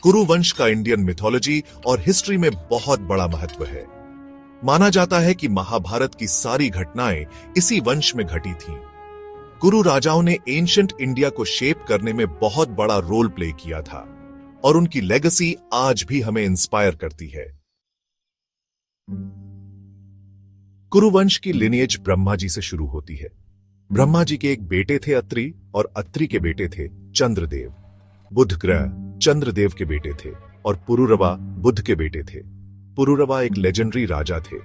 कुरु वंश का इंडियन मिथोलॉजी और हिस्ट्री में बहुत बड़ा महत्व है। माना जाता है कि महाभारत की सारी घटनाएं इसी वंश में घटी थीं। कुरु राजाओं ने एंशिएंट इंडिया को शेप करने में बहुत बड़ा रोल प्ले किया था और उनकी लेगेसी आज भी हमें इंस्पायर करती है। कुरु वंश की लिनिएज ब्रह्मा जी से शुरू होती है। ब्रह्मा जी के एक बेटे थे अत्रि और अत्रि के बेटे थे चंद्रदेव। बुध ग्रह चंद्रदेव के बेटे थे और पुरुरवा बुध के बेटे थे। पुरुरवा एक लेजेंडरी राजा थे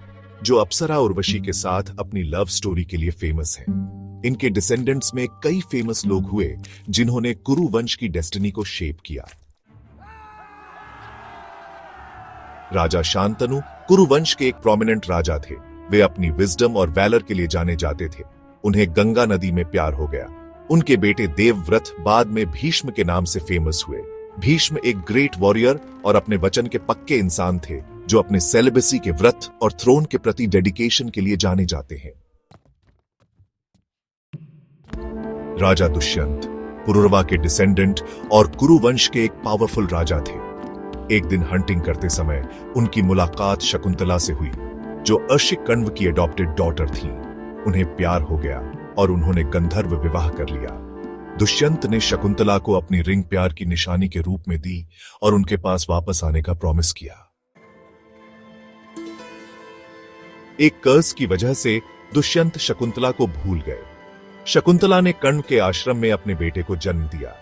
जो अप्सरा उर्वशी के साथ अपनी लव स्टोरी के लिए फेमस हैं। इनके डिसेंडेंट्स में कई फेमस लोग हुए जिन्होंने कुरु वंश की डेस्टिनी को शेप किया। राजा शांतनु कुरु वंश के एक प्रोमिनेंट राजा थे। वे अपनी विजडम और वैलर के लिए जाने जाते थे। उन्हें गंगा नदी में प्यार हो गया। उनके बेटे देवव्रत बाद में भीष्म के नाम से फेमस हुए। भीष्म एक ग्रेट वॉरियर और अपने वचन के पक्के इंसान थे जो अपने सेलिबेसी के व्रत और थ्रोन के प्रति डेडिकेशन के लिए जाने जाते हैं। राजा दुष्यंत पुरुरवा के डिसेंडेंट और कुरु वंश के एक पावरफुल राजा थे। एक दिन हंटिंग करते समय उनकी मुलाकात शकुंतला से हुई जो अर्शिक कण्व की एडॉप्टेड डॉटर थी। उन्हें प्यार हो गया और उन्होंने गंधर्व विवाह कर लिया। दुष्यंत ने शकुंतला को अपनी रिंग प्यार की निशानी के रूप में दी और उनके पास वापस आने का प्रॉमिस किया। एक कर्ज की वजह से दुष्यंत शकुंतला को भूल गए। शकुंतला ने कण्व के आश्रम में अपने बेटे को जन्म दिया।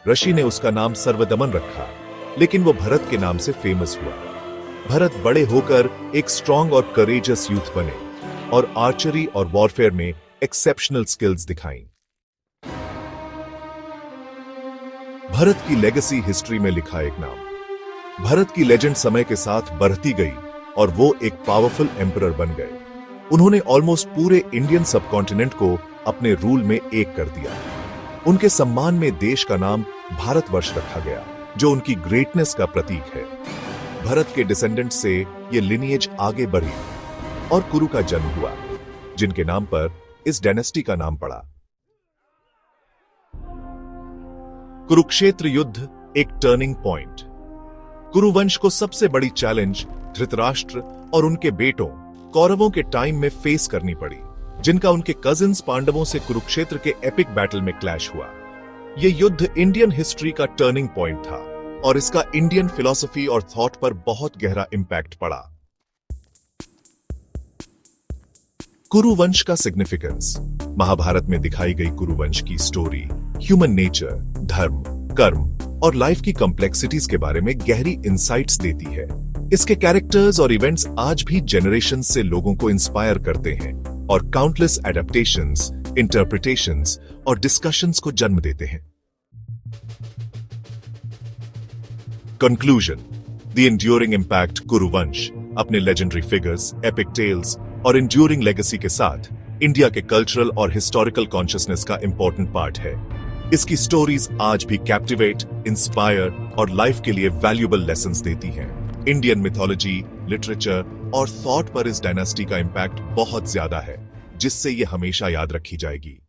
ऋषि ने उसका नाम सर्वदमन रखा, लेकिन वो भरत के नाम से फेमस हुआ। भरत बड़े होकर एक स्ट्रॉन्ग और करेजियस यूथ बने और आर्चरी और वॉरफेयर में एक्सेप्शनल स्किल्स दिखाई। भरत की लेगेसी हिस्ट्री में लिखा एक नाम। भरत की लेजेंड समय के साथ बढ़ती गई और वो एक पावरफुल एम्परर बन गए। उन्होंने ऑलमोस्ट पूरे इंडियन सबकॉन्टिनेंट को अपने रूल में एक कर दिया। उनके सम्मान में देश का नाम भारतवर्ष रखा गया जो उनकी ग्रेटनेस का प्रतीक है। भरत के डिसेंडेंट से ये लिनिएज आगे बढ़ी और कुरु का जन्म हुआ जिनके नाम पर इस डायनेस्टी का नाम पड़ा। कुरुक्षेत्र युद्ध एक टर्निंग पॉइंट। कुरुवंश को सबसे बड़ी चैलेंज धृतराष्ट्र और उनके बेटों कौरवों के टाइम में फेस करनी पड़ी, जिनका उनके कजिन्स पांडवों से कुरुक्षेत्र के एपिक बैटल में क्लैश हुआ। यह युद्ध इंडियन हिस्ट्री का टर्निंग पॉइंट था और इसका इंडियन फिलॉसफी और थॉट पर बहुत गहरा इंपैक्ट पड़ा। कुरुवंश का सिग्निफिकेंस। महाभारत में दिखाई गई कुरुवंश की स्टोरी ह्यूमन नेचर, धर्म, कर्म और लाइफ की कॉम्प्लेक्सिटीज के बारे में गहरी इंसाइट्स देती है। इसके कैरेक्टर्स और इवेंट्स आज भी जनरेशन से लोगों को इंस्पायर करते हैं और काउंटलेस एडेप्टेशंस, इंटरप्रिटेशंस और डिस्कशंस को जन्म देते हैं। कंक्लूजन। द एंड्यूरिंग इम्पैक्ट कुरुवंश अपने लेजेंडरी फिगर्स, एपिक टेल्स और एंड्यूरिंग लेगेसी के साथ इंडिया के कल्चरल और हिस्टोरिकल कॉन्शियसनेस का इंपॉर्टेंट पार्ट है। इसकी स्टोरीज आज भी कैप्टिवेट, इंस्पायर और लाइफ के लिए वैल्यूएबल लेसन्स देती हैं। इंडियन मिथोलॉजी, लिटरेचर और थॉट पर इस डायनेस्टी का इंपैक्ट बहुत ज्यादा है, जिससे ये हमेशा याद रखी जाएगी।